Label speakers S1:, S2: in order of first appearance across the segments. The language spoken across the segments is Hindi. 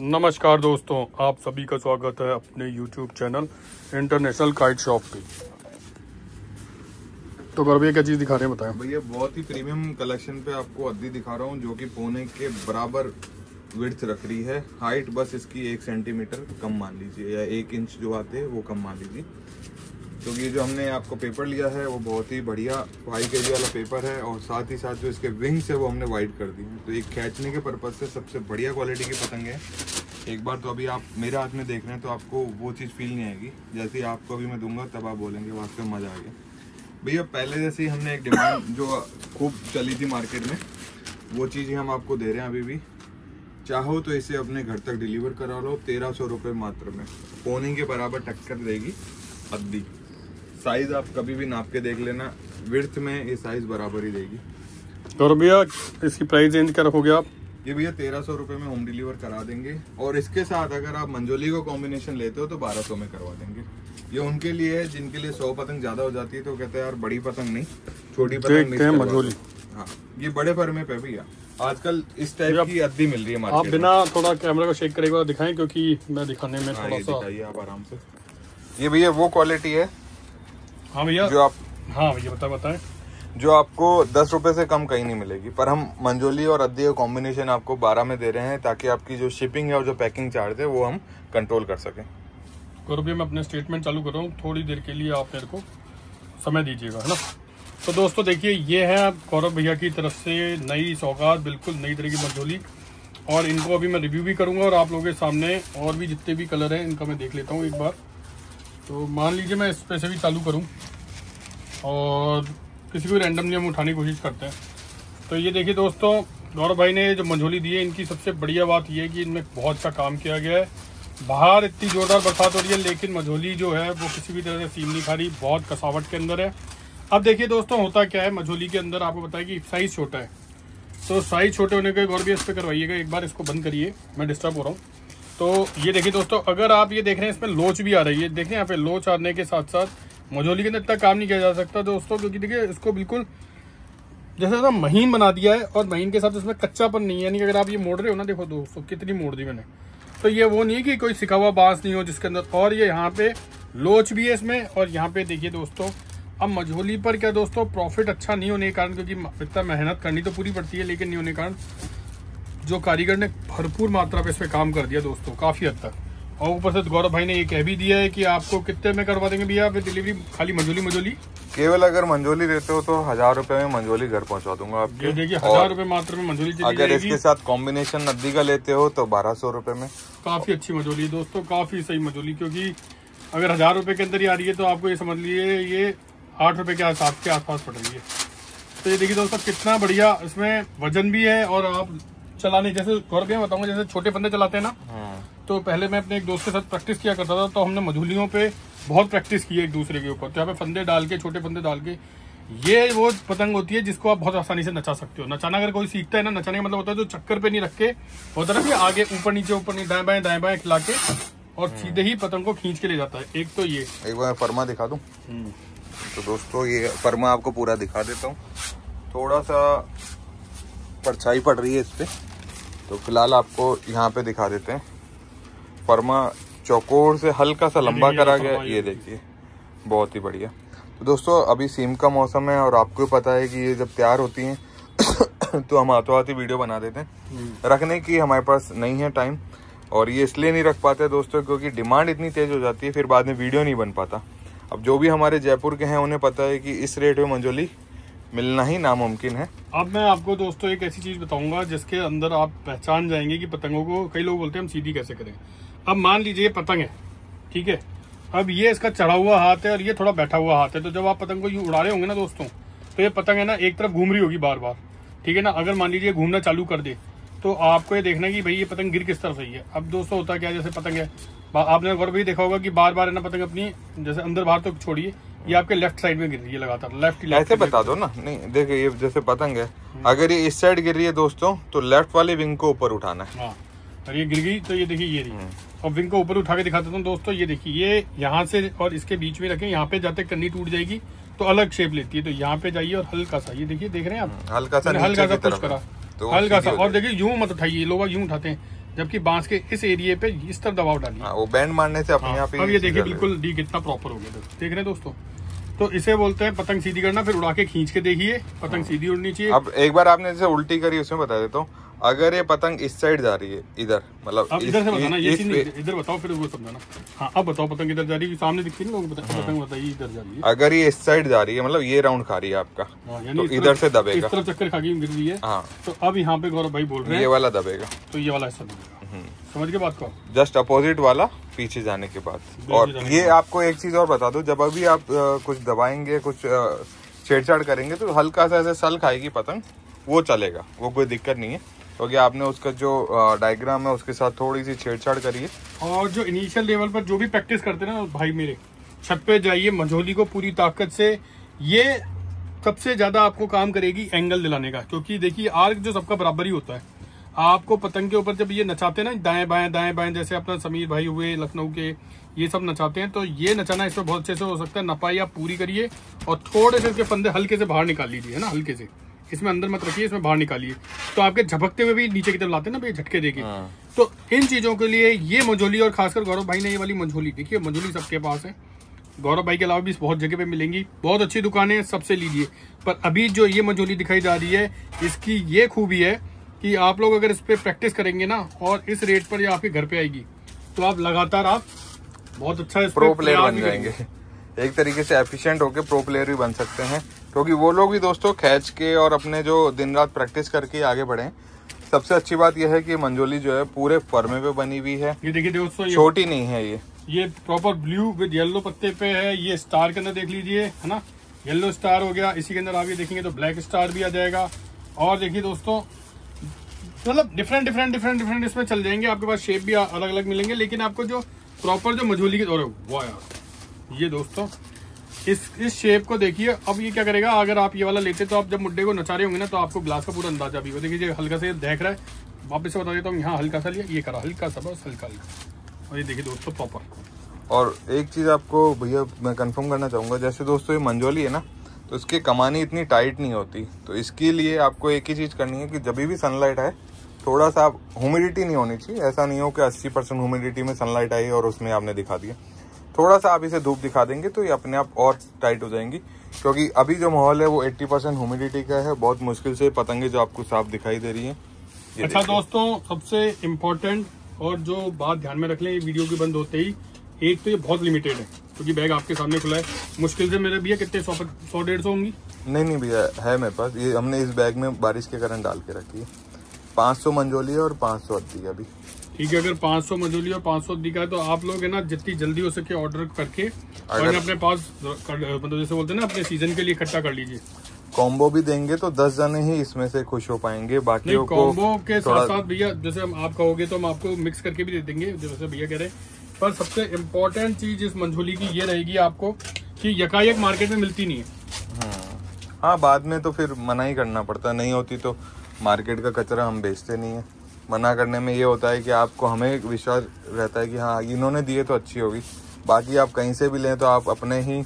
S1: नमस्कार दोस्तों, आप सभी का स्वागत है अपने YouTube channel international kite shop पे। तो भैया क्या चीज़ दिखा रहे हैं बताएं।
S2: भैया बहुत ही प्रीमियम कलेक्शन पे आपको अद्दी दिखा रहा हूँ जो कि पौने के बराबर विड्थ रख रही है। हाइट बस इसकी 1 सेंटीमीटर कम मान लीजिए या 1 इंच जो आते हैं वो कम मान लीजिए। तो ये जो हमने आपको पेपर लिया है वो बहुत ही बढ़िया 5 kg वाला पेपर है और साथ ही साथ जो इसके विंग्स है वो हमने वाइड कर दी है। तो एक खींचने के पर्पज से सबसे बढ़िया क्वालिटी की पतंग है। एक बार तो अभी आप मेरे हाथ में देख रहे हैं तो आपको वो चीज़ फील नहीं आएगी, जैसे आपको अभी मैं दूंगा तब आप बोलेंगे वास्तव में मज़ा आ गया। भैया पहले जैसे ही हमने एक डिमांड जो खूब चली थी मार्केट में वो चीज़ ही हम आपको दे रहे हैं अभी भी। चाहो तो इसे अपने घर तक डिलीवर करा लो 1300 रुपये मात्र में। पौने के बराबर टक्कर देगी अद्दी। साइज आप कभी भी नाप के देख लेना, विड्थ में ये साइज बराबर ही देगी।
S1: और भैया इसकी प्राइस रेंज क्या रखोगे आप?
S2: ये भैया 1300 रुपये में होम डिलीवर करा देंगे और इसके साथ अगर आप मंजोली को कॉम्बिनेशन लेते हो तो 1200 में करवा देंगे। ये उनके लिए है जिनके लिए 100 पतंग ज्यादा हो जाती है तो कहते हैं यार बड़ी पतंग नहीं छोटी पतंग मिक्स
S1: मंजोली।
S2: हाँ ये बड़े फर्मे पे भैया आजकल इस टाइप की अद्दी मिल रही है मार्केट
S1: आप बिना थोड़ा कैमरा को शेक करेगा दिखाएं क्योंकि मैं दिखाने में थोड़ा सा।
S2: दिखाइए आप आराम से। ये भैया वो क्वालिटी है।
S1: हाँ भैया
S2: जो आप
S1: हाँ भैया बताएं
S2: जो आपको 10 रुपए से कम कहीं नहीं मिलेगी, पर हम मंजोली और अद्दी का कॉम्बिनेशन आपको 12 में दे रहे हैं ताकि आपकी जो शिपिंग है और जो पैकिंग चार्ज है वो हम कंट्रोल कर सकें।
S1: गौरव भैया मैं अपने स्टेटमेंट चालू कर रहा हूँ, थोड़ी देर के लिए आप मेरे को समय दीजिएगा, है ना। तो दोस्तों देखिए ये है गौरव भैया की तरफ से नई सौगात, बिल्कुल नई तरह की मंजोली, और इनको अभी मैं रिव्यू भी करूँगा और आप लोगों के सामने और भी जितने भी कलर हैं इनका मैं देख लेता हूँ एक बार। तो मान लीजिए मैं इस पे से भी चालू करूँ और किसी को रैंडमली हम उठाने की कोशिश करते हैं। तो ये देखिए दोस्तों, गौरव भाई ने जो मंजोली दी है इनकी सबसे बढ़िया बात यह है कि इनमें बहुत अच्छा काम किया गया है। बाहर इतनी जोरदार बरसात हो रही है लेकिन मंजोली जो है वो किसी भी तरह से सीम नहीं खा रही, बहुत कसावट के अंदर है। अब देखिए दोस्तों होता क्या है, मंजोली के अंदर आपको बताया कि साइज़ छोटा है, तो साइज़ छोटे होने के गौरव भी इस पर करवाइएगा। एक बार इसको बंद करिए, मैं डिस्टर्ब हो रहा हूँ। तो ये देखिए दोस्तों, अगर आप ये देख रहे हैं इसमें लोच भी आ रही है, देखिए यहाँ पे लोच आने के साथ साथ मंजोली के अंदर इतना काम नहीं किया जा सकता दोस्तों, क्योंकि देखिए इसको बिल्कुल जैसे ना महीन बना दिया है और महीन के साथ इसमें कच्चापन नहीं है। यानी कि अगर आप ये मोड़ रहे हो ना, देखो दोस्तों कितनी मोड़ दी मैंने, तो ये वो नहीं है कि कोई सिका हुआ बांस नहीं हो जिसके अंदर, और ये यहाँ पे लोच भी है इसमें। और यहाँ पे देखिए दोस्तों, अब मंजोली पर क्या दोस्तों प्रॉफिट अच्छा नहीं होने के कारण, क्योंकि इतना मेहनत करनी तो पूरी पड़ती है लेकिन नहीं होने के कारण जो कारीगर ने भरपूर मात्रा पे इस पे काम कर दिया दोस्तों काफ़ी हद तक। और ऊपर से गौरव भाई ने ये कह भी दिया है कि आपको कितने में करवा देंगे भैया फिर डिलीवरी, खाली मंजोली
S2: केवल अगर मंजोली देते हो तो 1000 रुपए में मंजोली घर पहुंचा दूंगा आपके।
S1: ये देखिए 1000 रुपए मात्र में मंजोली चली
S2: अगर इसके साथ कॉम्बिनेशन अद्दी का लेते हो तो 1200 रुपए में।
S1: काफी अच्छी मंजोली दोस्तों, काफी सही मंजोली, क्योंकि अगर 1000 रुपए के अंदर ही आ रही है तो आपको ये समझ लीजिए ये 8 रुपए के आसपास पड़ रही है। तो ये देखिए दोस्तों कितना बढ़िया, इसमें वजन भी है और आप चलाने, जैसे गौरव भैया बताऊंगा, जैसे छोटे फंदे चलाते हैं ना, तो पहले मैं अपने एक दोस्त के साथ प्रैक्टिस किया करता था, तो हमने मंजोलियों पे बहुत प्रैक्टिस की है एक दूसरे के ऊपर। तो यहाँ पे फंदे डाल के, छोटे फंदे डाल के, ये वो पतंग होती है जिसको आप बहुत आसानी से नचा सकते हो। नचाना अगर कोई सीखता है ना, नचाने का मतलब होता है जो चक्कर पे नहीं रख के होता है ना, आगे ऊपर नीचे दाएं बाएं खिला के और सीधे ही पतंग को खींच के ले जाता है। एक तो ये,
S2: एक बार फरमा दिखा दूं। तो दोस्तों ये फरमा आपको पूरा दिखा देता हूँ, थोड़ा सा परछाई पड़ रही है इस पे, तो फिलहाल आपको यहाँ पे दिखा देते हैं। फरमा चौकोर से हल्का सा लंबा करा गया, ये देखिए बहुत ही बढ़िया। तो दोस्तों अभी सीम का मौसम है और आपको पता है कि ये जब तैयार होती हैं तो हम हाथों हाथ ही वीडियो बना देते हैं। रखने की हमारे पास नहीं है टाइम, और ये इसलिए नहीं रख पाते दोस्तों क्योंकि डिमांड इतनी तेज हो जाती है, फिर बाद में वीडियो नहीं बन पाता। अब जो भी हमारे जयपुर के हैं उन्हें पता है कि इस रेट में मंजोली मिलना ही नामुमकिन है।
S1: अब मैं आपको दोस्तों एक ऐसी चीज बताऊंगा जिसके अंदर आप पहचान जाएंगे कि पतंगों को, कई लोग बोलते हैं हम सीधी कैसे करें। अब मान लीजिए ये पतंग है, ठीक है, अब ये इसका चढ़ा हुआ हाथ है और ये थोड़ा बैठा हुआ हाथ है, तो जब आप पतंग को यूं उड़ा रहे होंगे ना दोस्तों, तो ये पतंग है ना एक तरफ घूम रही होगी बार बार, ठीक है ना। अगर मान लीजिए घूमना चालू कर दे तो आपको ये देखना है कि भाई ये पतंग गिर किस तरफ रही है। अब दोस्तों होता क्या, जैसे पतंग है, आपने गौरव भी देखा होगा कि बार बार है ना पतंग अपनी जैसे अंदर बाहर तो छोड़िए, ये आपके लेफ्ट साइड में गिर रही है लगातार, लेफ्ट
S2: ऐसे बता दो ना। नहीं देखिए ये जैसे पतंग है, अगर ये इस साइड गिर रही है दोस्तों तो लेफ्ट वाले विंग को ऊपर उठाना है।
S1: हाँ, और ये गिर गई तो ये देखिए ये रही। और विंग को ऊपर उठा के दिखा देता हूँ दोस्तों, ये देखिए ये यहाँ से और इसके बीच में रखें, यहाँ पे जाते कन्नी टूट जाएगी तो अलग शेप लेती है। तो यहाँ पे जाइए और हल्का सा, ये देखिए देख रहे हैं आप,
S2: हल्का सा
S1: पुश करा,
S2: तो
S1: हल्का सा, और देखिए यूं मत उठाइए, लोग यूं उठाते हैं, जबकि बांस के इस एरिया पे इस तरफ दबाव डालिए।
S2: वो बैंड मारने से अपने आप ही।
S1: अब ये देखिए बिल्कुल डी कितना प्रॉपर हो गया, देख रहे हैं दोस्तों। तो इसे बोलते हैं पतंग सीधी करना। फिर उड़ा के खींच के देखिए, पतंग सीधी उड़नी चाहिए।
S2: अब एक बार आपने जैसे उल्टी करी, उसमें बता देता हूँ, अगर ये पतंग इस साइड जा रही है, इधर मतलब
S1: अब इधर से बताना, ये चीज इधर बताओ फिर वो समझाना। हाँ अब बताओ पतंग इधर जा रही है, सामने दिखती है लोग, पतंग बताइए इधर जा रही है।
S2: अगर ये इस साइड जा रही है, मतलब ये राउंड खा रही है आपका, तो इधर से दबेगा,
S1: इस तरफ चक्कर खा के गिर रही है।
S2: हाँ,
S1: तो अब यहाँ पे गौरव भाई बोल रहे हैं
S2: ये वाला दबेगा,
S1: तो ये वाला हिस्सा दबेगा। समझ के बात को,
S2: जस्ट अपोजिट वाला पीछे जाने के बाद। और ये आपको एक चीज और बता दो, जब अभी आप कुछ दबाएंगे, कुछ छेड़छाड़ करेंगे, तो हल्का सा ऐसे सल खाएगी पतंग, वो चलेगा, वो कोई दिक्कत नहीं है, क्योंकि आपने उसका जो डायग्राम है उसके साथ थोड़ी सी छेड़छाड़ करी है।
S1: और जो इनिशियल लेवल पर जो भी प्रैक्टिस करते हैं ना भाई मेरे, छत पे जाइए, मंझोली को पूरी ताकत से, ये सबसे ज्यादा आपको काम करेगी एंगल दिलाने का। क्योंकि देखिए आर्क जो सबका बराबर ही होता है, आपको पतंग के ऊपर जब ये नचाते हैं ना दाएं बाएं, जैसे अपना समीर भाई हुए लखनऊ के, ये सब नचाते हैं, तो ये नचाना इसमें बहुत अच्छे से हो सकता है। नपाई आप पूरी करिए और थोड़े से इसके फंदे हल्के से बाहर निकाल लीजिए, है ना, हल्के से, इसमें अंदर मत रखिए, इसमें बाहर निकालिए, तो आपके झपकते हुए भी नीचे की तरफ लाते हैं ना झटके देके। तो इन चीजों के लिए ये मंझोली, और खासकर गौरव भाई ने ये वाली मंझोली, देखिए मंझोली सबके पास है, गौरव भाई के अलावा भी बहुत जगह पे मिलेंगी, बहुत अच्छी दुकानें, सबसे लीजिए। पर अभी जो ये मंझोली दिखाई जा रही है, इसकी ये खूबी है कि आप लोग अगर इस पे प्रैक्टिस करेंगे ना, और इस रेट पर ये आपके घर पे आएगी, तो आप लगातार आप बहुत अच्छा
S2: प्रो प्लेयर बन जाएंगे। एक तरीके से एफिशिएंट होके प्रो प्लेयर भी बन सकते हैं, क्योंकि वो लोग भी दोस्तों खींच के और अपने जो दिन रात प्रैक्टिस करके आगे बढ़े। सबसे अच्छी बात यह है कि मंझोली जो है पूरे फर्मे पे बनी हुई है,
S1: ये देखिए दोस्तों,
S2: छोटी नहीं है,
S1: ये प्रॉपर ब्लू विद येलो पत्ते पे है। ये स्टार के अंदर देख लीजिए, है ना, येलो स्टार हो गया, इसी के अंदर आप ये देखेंगे तो ब्लैक स्टार भी आ जाएगा। और देखिए दोस्तों, मतलब डिफरेंट इसमें चल जाएंगे, आपके पास शेप भी अलग अलग मिलेंगे, लेकिन आपको जो प्रॉपर जो मंझोली के दौर है वो यार, ये दोस्तों इस शेप को देखिए। अब ये क्या करेगा, अगर आप ये वाला लेते तो आप जब मुड्डे को नचा रहे होंगे ना, तो आपको ग्लास का पूरा अंदाजा भी हो। देखिए हल्का से देख रहा है, वापस से बता देता हूँ, यहाँ हल्का सा लिया, ये करा हल्का सा, बस हल्का, और ये देखिए दोस्तों प्रॉपर।
S2: और एक चीज आपको भैया मैं कंफर्म करना चाहूंगा, जैसे दोस्तों ये मंझोली है ना, तो इसकी कमानी इतनी टाइट नहीं होती, तो इसके लिए आपको एक ही चीज करनी है कि जब भी सनलाइट आए, थोड़ा सा ह्यूमिडिटी नहीं होनी चाहिए, ऐसा नहीं हो कि 80% ह्यूमिडिटी में सनलाइट आई और उसमें आपने दिखा दिया, थोड़ा सा आप इसे धूप दिखा देंगे तो ये अपने आप और टाइट हो जाएंगी। क्योंकि अभी जो माहौल है वो 80% ह्यूमिडिटी का है, बहुत मुश्किल से पतंगे जो आपको साफ दिखाई दे रही है।
S1: अच्छा दोस्तों, सबसे इम्पोर्टेंट और जो बात ध्यान में रख लें, ये वीडियो के बंद होते ही, एक तो ये बहुत लिमिटेड है, क्योंकि बैग आपके सामने खुला है, मुश्किल से मेरे भैया कितने 100-150 होंगी।
S2: नहीं भैया है मेरे पास, ये हमने इस बैग में बारिश के कारण डाल के रखी है। 500 मंझोली है और 500 अद्दी का भी।
S1: ठीक है, अगर 500 मंझोली और 500 अद्दी का है, तो आप लोग है ना जितनी जल्दी हो सके ऑर्डर करके और अपने पास मतलब जैसे बोलते हैं ना, अपने सीजन के लिए इकट्ठा कर लीजिए।
S2: कॉम्बो भी देंगे तो 10 जने ही इसमें से खुश हो पाएंगे, बाकी
S1: कॉम्बो के साथ साथ भैया जैसे हम आप कहोगे तो हम आपको मिक्स करके भी दे देंगे, जैसे भैया कह रहे हैं। पर सबसे इम्पोर्टेंट चीज इस मंझोली की ये रहेगी आपको कि यकायक मार्केट में मिलती नहीं है।
S2: हाँ, बाद में तो फिर मना ही करना पड़ता है, नहीं होती तो मार्केट का कचरा हम बेचते नहीं है। मना करने में ये होता है कि आपको हमें विश्वास रहता है कि हाँ इन्होंने दिए तो अच्छी होगी, बाकी आप कहीं से भी लें तो आप अपने ही,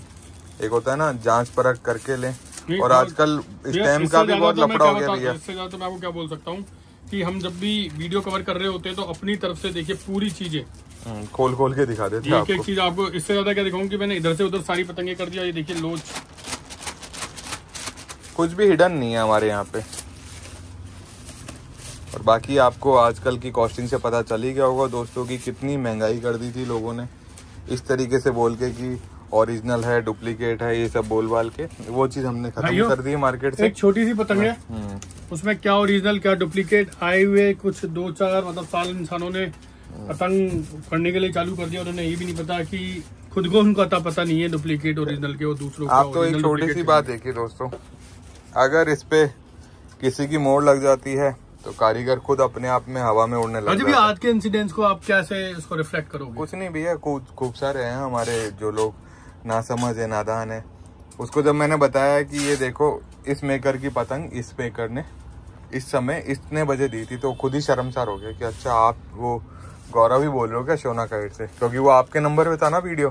S2: एक होता है ना, जांच परख करके लें। और आजकल स्टैम्प का भी बहुत लफड़ा हो गया भैया।
S1: इससे ज्यादा तो मैं आपको क्या बोल सकता हूँ कि हम जब भी वीडियो कवर कर रहे होते हैं तो अपनी तरफ से देखिए पूरी चीजें
S2: खोल के दिखा देते हैं,
S1: एक चीज आपको। इससे ज्यादा क्या दिखाऊं कि मैंने इधर से उधर सारी पतंगे कर दिया, ये देखिए लोच,
S2: कुछ भी हिडन नहीं है हमारे यहाँ पे। और बाकी आपको आजकल की कॉस्टिंग से पता चल ही गया होगा दोस्तों की कितनी महंगाई कर दी थी लोगों ने, इस तरीके से बोल के कि ओरिजिनल है, डुप्लीकेट है, ये सब बोल बाल के, वो चीज हमने खत्म कर दी है मार्केट से।
S1: एक छोटी सी पतंग है, उसमें क्या ओरिजिनल क्या डुप्लीकेट आए हुए कुछ 2-4 मतलब साल इंसानों ने पतंग करने के लिए चालू कर दिया, उन्होंने ये भी नहीं पता कि खुद को उनको पता नहीं है डुप्लीकेट ओरिजिनल के और दूसरों को।
S2: आप तो एक छोटी सी बात देखिए दोस्तों, अगर इस पे किसी की मोड़ लग जाती है तो कारीगर खुद अपने आप में हवा में उड़ने लग जाता है।
S1: आज के इंसिडेंट्स को आप कैसे उसको रिफ्लेक्ट करोगे?
S2: कुछ नहीं भैया, खूब सारे हैं हमारे जो लोग ना समझ है, नादान है। उसको जब मैंने बताया कि ये देखो इस मेकर की पतंग इस मेकर ने इस समय इतने बजे दी थी, तो खुद ही शर्मसार हो गया कि अच्छा आप वो गौरव ही बोल रहे हो क्या शोना काइट से, क्योंकि वो आपके नंबर पे था ना वीडियो।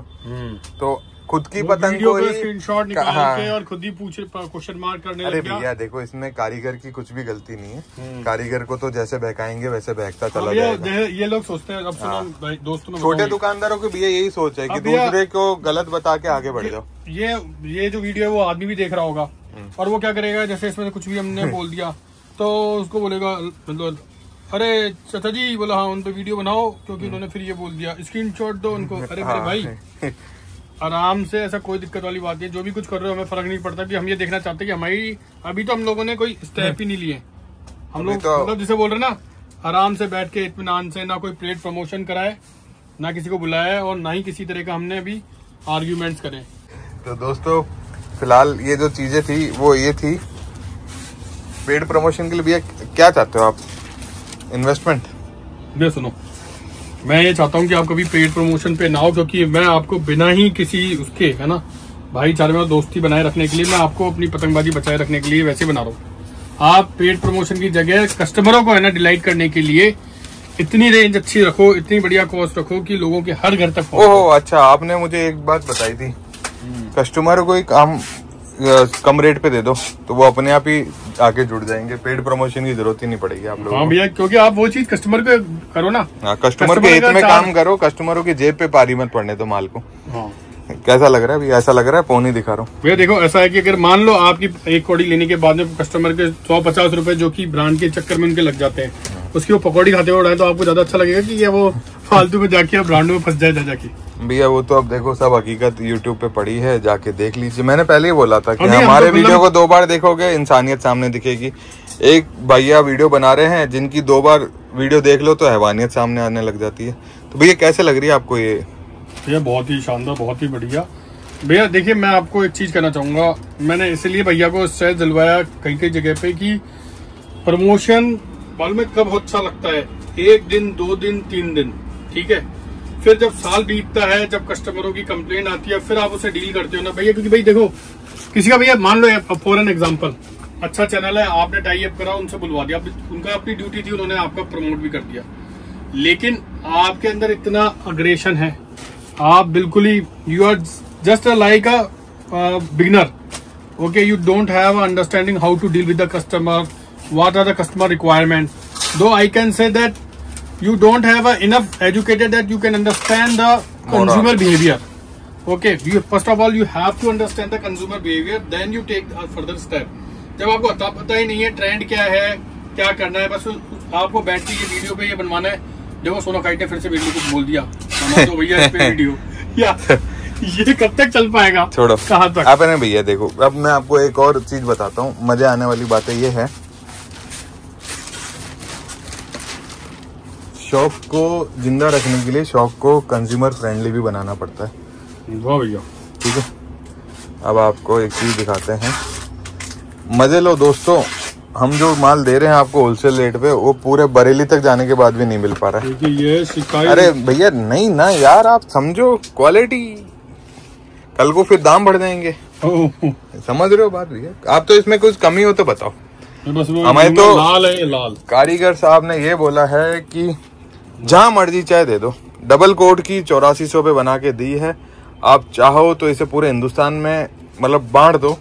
S2: तो खुद की पतंग को ही
S1: स्क्रीनशॉट निकाल के और खुद ही क्वेश्चन मार्क करने
S2: अरे
S1: लग गया।
S2: भैया देखो, इसमें कारीगर की कुछ भी गलती नहीं है। कारीगर को तो जैसे बहकाएंगे वैसे बहकता चला जाएगा।
S1: ये लोग सोचते हैं, अब सुनो भाई दोस्तों,
S2: छोटे दुकानदारों की भैया यही सोच है कि दूसरे को गलत बता के आगे बढ़ जाओ।
S1: ये जो वीडियो है वो आदमी भी देख रहा होगा, और वो क्या करेगा, जैसे इसमें कुछ भी हमने बोल दिया तो उसको बोलेगा मतलब अरे चाचा जी बोला हाँ उन पे वीडियो बनाओ, क्योंकि उन्होंने फिर ये बोल दिया, स्क्रीनशॉट दो उनको। अरे मेरे भाई आराम से, ऐसा कोई दिक्कत वाली बात नहीं। जो भी कुछ कर रहे हो हमें फर्क नहीं पड़ता कि हम ये देखना चाहते हैं कि हमारी अभी तो हम लोगों ने कोई स्टेप ही नहीं लिए। हम लोग मतलब जिसे बोल रहे ना, आराम से बैठ के इत्मीनान से, ना कोई पेड प्रमोशन कराए, ना किसी को बुलाया, और ना ही किसी तरह का हमने अभी आर्ग्यूमेंट्स करे।
S2: तो दोस्तों फिलहाल ये जो चीजें थी वो ये थी। पेड प्रमोशन के लिए भैया क्या चाहते हो आप? इन्वेस्टमेंट?
S1: मैं सुनो, मैं ये चाहता हूँ कि आप कभी पेड प्रमोशन पे ना हो, क्योंकि मैं आपको बिना ही किसी उसके है ना भाईचारे में दोस्ती बनाए रखने के लिए, मैं आपको अपनी पतंगबाजी बचाए रखने के लिए वैसे बना रहा हूँ। आप पेड प्रमोशन की जगह कस्टमरों को है ना डिलाइट करने के लिए इतनी रेंज अच्छी रखो, इतनी बढ़िया कॉस्ट रखो कि लोगों के हर घर तक।
S2: ओहो अच्छा, आपने मुझे एक बात बताई थी, कस्टमर को ही काम कम रेट पे दे दो तो वो अपने आप ही आके जुड़ जाएंगे, पेड प्रमोशन की जरूरत ही नहीं पड़ेगी आप लोगों को।
S1: हाँ भैया, क्योंकि आप वो चीज कस्टमर पे करो ना।
S2: हाँ, कस्टमर के हित में काम करो, कस्टमरों की जेब पे पारी मत पड़ने दो माल को।
S1: हाँ।
S2: कैसा लग रहा है भैया? ऐसा लग रहा है फोन ही दिखा रहा हूँ
S1: भैया। देखो ऐसा है कि अगर मान लो आपकी एक कौड़ी लेने के बाद में कस्टमर के 150 रुपए जो कि ब्रांड के चक्कर में उनके लग जाते हैं, उसकी वो पकौड़ी खाते हुए उड़ाए, तो आपको ज्यादा अच्छा लगेगा कि ये वो फालतू में जाके ब्रांडों में फंस जाए जाके।
S2: भैया वो तो अब देखो सब हकीकत यूट्यूब पे पड़ी है, जाके देख लीजिए। मैंने पहले ही बोला था कि हमारे वीडियो को 2 बार देखोगे इंसानियत सामने दिखेगी। एक भैया वीडियो बना रहे हैं जिनकी 2 बार वीडियो देख लो तो हैवानियत सामने आने लग जाती है। तो भैया कैसे लग रही है आपको ये?
S1: भैया बहुत ही शानदार, बहुत ही बढ़िया। भैया देखिए, मैं आपको एक चीज कहना चाहूंगा, मैंने इसलिए भैया को स्ट्रेस दिलवाया कई कई जगह पे कि प्रमोशन मालूम है कब अच्छा लगता है, 1 दिन 2 दिन 3 दिन, ठीक है। फिर जब साल बीतता है, जब कस्टमरों की कंप्लेंट आती है, फिर आप उसे डील करते हो ना भैया। क्योंकि भाई देखो, किसी का भैया मान लो फॉर एन एग्जांपल अच्छा चैनल है, आपने टाई अप करा, उनसे बुलवा दिया, उनका अपनी ड्यूटी थी, उन्होंने आपका प्रमोट भी कर दिया, लेकिन आपके अंदर इतना अग्रेशन है, आप बिल्कुल ही you are just like a beginner, okay. You don't have understanding how to deal with the customer, what are the customer requirements, though I can say that you don't have enough educated that you can understand the consumer behavior, okay. First of all you have to understand the consumer behavior, then you take a further step. जब आपको पता ही नहीं है ट्रेंड क्या है, क्या करना है, बस आपको बैठ के ये वीडियो पे ये बनवाना है। देखो सोना काइट ने फिर से वीडियो कुछ बोल दिया, तो भैया इस पे वीडियो या ये कब तक चल पाएगा?
S2: छोड़ो,
S1: कहाँ तक?
S2: आपने भैया देखो, अब मैं आपको एक और चीज बताता हूँ, मजे आने वाली बातें ये है, शॉप को जिंदा रखने के लिए शॉप को कंज्यूमर फ्रेंडली भी बनाना पड़ता है।
S1: वाह भैया,
S2: ठीक है। अब आपको एक चीज दिखाते हैं, मजे लो दोस्तों। हम जो माल दे रहे हैं आपको होलसेल रेट पे, वो पूरे बरेली तक जाने के बाद भी नहीं मिल पा रहा है।
S1: ये शिकायत,
S2: अरे भैया नहीं ना यार, आप समझो क्वालिटी, कल को फिर दाम बढ़ जाएंगे। समझ रहे हो बात भैया? आप तो इसमें कुछ कमी हो तो बताओ। हमें तो
S1: लाल है, लाल
S2: कारीगर साहब ने ये बोला है कि जहां मर्जी चाय दे दो, डबल कोट की 8400 पे बना के दी है, आप चाहो तो इसे पूरे हिंदुस्तान में मतलब बांट दो।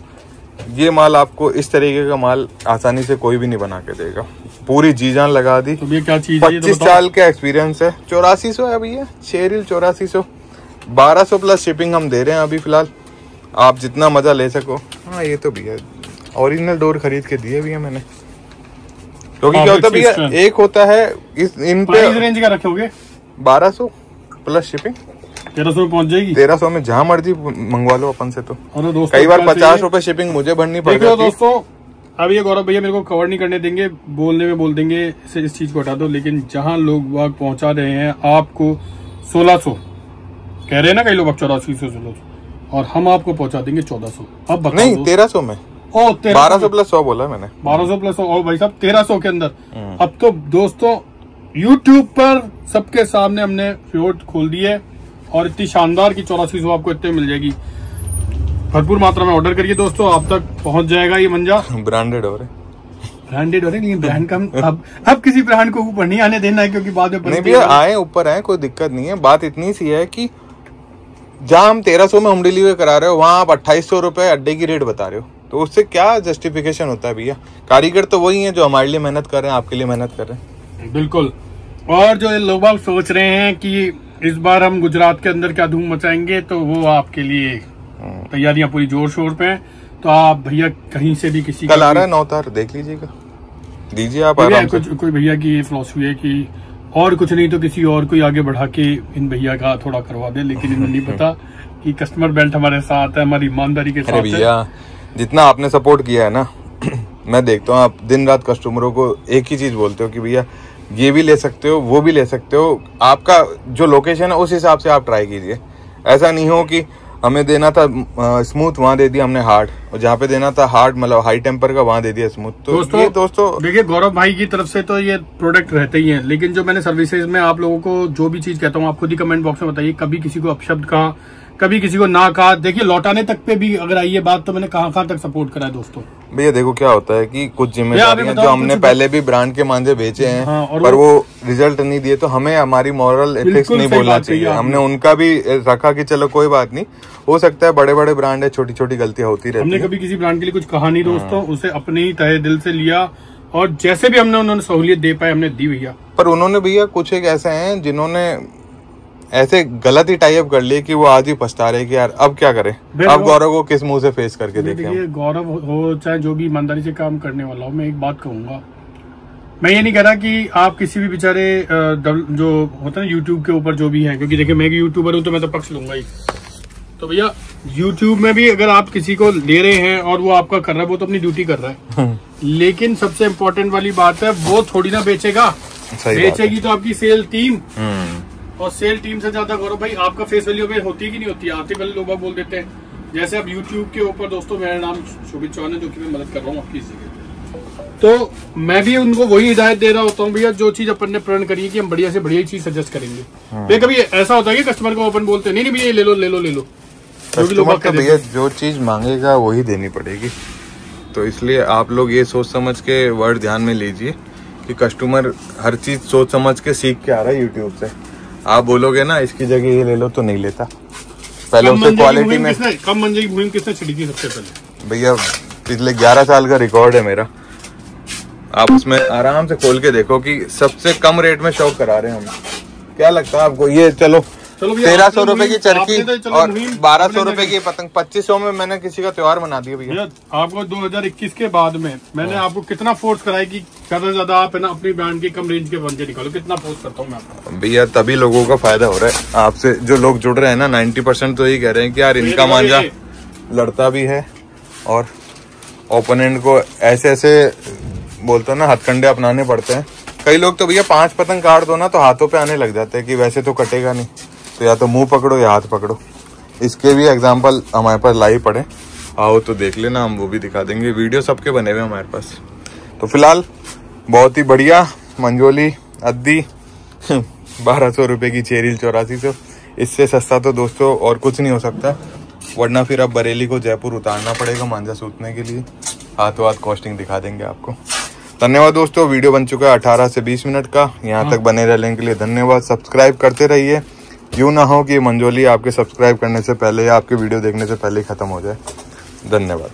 S2: ये माल आपको इस तरीके का माल आसानी से कोई भी नहीं बना के देगा, पूरी जी जान लगा दी।
S1: तो ये क्या चीज
S2: 25 साल का एक्सपीरियंस है। 8400 है भैया, शेरिल 8400, 1200 प्लस शिपिंग हम दे रहे हैं अभी फिलहाल, आप जितना मजा ले सको। हाँ ये तो भैया ओरिजिनल डोर खरीद के दिए भैया मैंने, क्योंकि क्या होता है भैया, एक होता है इन पे
S1: रेंज का रखोगे
S2: 1200 प्लस शिपिंग,
S1: 1300 में पहुंच जाएगी।
S2: 1300 में जहां मर्जी मंगवा लो अपन से। तो
S1: कई
S2: बार 50 रुपए शिपिंग मुझे भरनी पड़ जाती है।
S1: दोस्तों अब ये गौरव भैया मेरे को कवर नहीं करने देंगे, बोलने में बोल देंगे इस चीज को हटा दो, लेकिन जहां लोग वाग पहुंचा रहे हैं आपको 1600 कह रहे हैं ना कई लोग, 8400 1600, और हम आपको पहुंचा देंगे 1400। अब बताओ
S2: नहीं 1300 में, 1200 प्लस 100 बोला मैंने,
S1: 1200 प्लस 100 और भाई साहब 1300 के अंदर। अब तो दोस्तों YouTube पर सबके सामने हमने फ्लोट खोल दी है, और इतनी शानदार की 8400 आपको इतने मिल जाएगी। भरपूर मात्रा में ऑर्डर करिए दोस्तों, आप तक पहुंच जाएगा ये मंजा।
S2: ब्रांडेड हो रहे,
S1: ब्रांडेड हो रहे, लेकिन ब्रांड का अब किसी ब्रांड को ऊपर नहीं आने देना है, क्योंकि बाद में
S2: नहीं भैया आए ऊपर आए, कोई दिक्कत नहीं है। बात इतनी सी है कि जहाँ हम 1300 में होम डिलीवरी करा रहे हो वहाँ आप 2800 रुपए अड्डे की रेट बता रहे हो, तो उससे क्या जस्टिफिकेशन होता है भैया? कारीगर तो वही है जो हमारे लिए मेहनत कर रहे हैं, आपके लिए मेहनत कर रहे हैं।
S1: बिल्कुल। और जो लोग आप सोच रहे हैं कि इस बार हम गुजरात के अंदर क्या धूम मचाएंगे, तो वो आपके लिए तैयारियां पूरी जोर शोर पे हैं। तो आप भैया कहीं से भी किसी
S2: कल आ रहा है नौतार, देख लीजिएगा, दीजिए आप आराम से।
S1: कोई भैया की ये फिलॉसफी है कि और कुछ नहीं तो किसी और को आगे बढ़ा के इन भैया का थोड़ा करवा दे, लेकिन इन्हें नहीं पता कि कस्टमर बेल्ट हमारे साथ है, हमारी ईमानदारी के साथ है।
S2: अरे भैया जितना आपने सपोर्ट किया है ना मैं देखता हूँ आप दिन रात कस्टमरों को एक ही चीज बोलते हो कि भैया ये भी ले सकते हो, वो भी ले सकते हो, आपका जो लोकेशन है उस हिसाब से आप ट्राई कीजिए। ऐसा नहीं हो कि हमें देना था स्मूथ, वहां दे दिया हमने हार्ड, और जहाँ पे देना था हार्ड मतलब हाई टेम्पर का वहां दे दिया स्मूथ। तो दोस्तों
S1: देखिए गौरव भाई की तरफ से तो ये प्रोडक्ट रहते ही हैं, लेकिन जो मैंने सर्विसेज में आप लोगों को जो भी चीज कहता हूँ आप खुद ही कमेंट बॉक्स में बताइए, कभी किसी को अपशब्द कहा, कभी किसी को ना कहा। देखिए लौटाने तक पे भी अगर आई ये बात तो मैंने कहाँ तक सपोर्ट करा है दोस्तों।
S2: भैया देखो क्या होता है कि कुछ जिम्मेदारियां जो हमने पहले भी ब्रांड के मांझे बेचे हैं,
S1: हाँ,
S2: पर वो रिजल्ट नहीं दिए, तो हमें हमारी मॉरल एथिक्स नहीं बोलना चाहिए। हमने उनका भी रखा कि चलो कोई बात नहीं, हो सकता है बड़े बड़े ब्रांड है, छोटी छोटी गलतियां होती रहती है।
S1: हमने कभी किसी ब्रांड के लिए कुछ कहा नहीं दोस्तों, उसे अपने ही तहे दिल से लिया और जैसे भी हमने उन्होंने सहूलियत दे पाए हमने दी भैया।
S2: पर उन्होंने भैया कुछ एक ऐसे हैं जिन्होंने ऐसे गलत ही टाइप कर लिए कि वो आज ही पछता रहे कि यार अब क्या करें। अब गौरव को किस मुंह से फेस करके देखें?
S1: गौरव हो चाहे जो भी ईमानदारी से काम करने वाला हो, मैं एक बात कहूंगा, मैं ये नहीं कह रहा कि आप किसी भी बेचारे जो होता है ना यूट्यूब के ऊपर जो भी है, क्योंकि देखिए मैं भी यूट्यूबर हूँ तो मैं तो पक्ष लूंगा ही। तो भैया यूट्यूब में भी अगर आप किसी को ले रहे हैं और वो आपका कर रहा है, वो तो अपनी ड्यूटी कर रहा है, लेकिन सबसे इम्पोर्टेंट वाली बात है वो थोड़ी ना बेचेगा, बेचेगी तो आपकी सेल टीम, और सेल टीम से ज्यादा गौरव भाई आपका फेस वैल्यू में होती है कि नहीं होती है? आते पहले लोग बोल देते हैं। जैसे अब यूट्यूब के ऊपर दोस्तों मेरा नाम शोभित चौहान है, जो कि मैं मदद कर रहा हूँ आपकी जगह, तो मैं भी उनको वही हिदायत दे रहा होता हूँ भैया जो चीज अपन ने प्रण करी है कि हम बढ़िया से बढ़िया चीज सजेस्ट करेंगे। भैया कभी ऐसा होता है कि कस्टमर को अपन बोलते हैं नहीं भैया ले लो ले लो ले लो,
S2: भैया जो चीज मांगेगा वही देनी पड़ेगी। तो इसलिए आप लोग ये सोच समझ के वर्ड ध्यान में लीजिए कि कस्टमर हर चीज सोच समझ के सीख के आ रहा है यूट्यूब से। आप बोलोगे ना इसकी जगह ये ले लो तो नहीं लेता। पहले उसे क्वालिटी में
S1: कम मंजे की मुहिम किसने छिड़ी थी सबसे पहले?
S2: भैया पिछले 11 साल का रिकॉर्ड है मेरा, आप उसमें आराम से खोल के देखो कि सबसे कम रेट में शौक करा रहे हैं हम। क्या लगता है आपको? ये चलो 1300 रुपए की चरखी और 1200 रुपए की पतंग, 2500 में मैंने किसी का त्योहार मना दिया भैया।
S1: आपको 2021 के बाद में मैंने आपको कितना फोर्स कराया कि ज्यादा से ज्यादा आप है ना अपनी ब्रांड के कम रेंज के पंजे निकालो, कितना फोर्स करता हूँ मैं आपको
S2: भैया। तभी लोगों का फायदा हो रहा है आपसे, जो लोग जुड़ रहे हैं ना 90% तो यही कह रहे हैं कि यार इनका मांझा लड़ता भी है और ओपोनेंट को ऐसे ऐसे बोलते हैं ना हथकंडे अपनाने पड़ते हैं। कई लोग तो भैया 5 पतंग काट दो ना तो हाथों पे आने लग जाते हैं कि वैसे तो कटेगा नहीं, तो या तो मुंह पकड़ो या हाथ पकड़ो। इसके भी एग्जांपल हमारे पास लाइव पड़े, आओ तो देख लेना, हम वो भी दिखा देंगे। वीडियो सबके बने हुए हमारे पास। तो फिलहाल बहुत ही बढ़िया मंजोली अद्दी 1200 रुपए की चेरील 8400, इससे सस्ता तो दोस्तों और कुछ नहीं हो सकता। वरना फिर अब बरेली को जयपुर उतारना पड़ेगा मांझा सूतने के लिए। हाथों हाथ कॉस्टिंग दिखा देंगे आपको। धन्यवाद दोस्तों, वीडियो बन चुका है 18 से 20 मिनट का। यहाँ तक बने रहने के लिए धन्यवाद। सब्सक्राइब करते रहिए, यूं ना हो कि मंजोली आपके सब्सक्राइब करने से पहले या आपके वीडियो देखने से पहले ही खत्म हो जाए। धन्यवाद।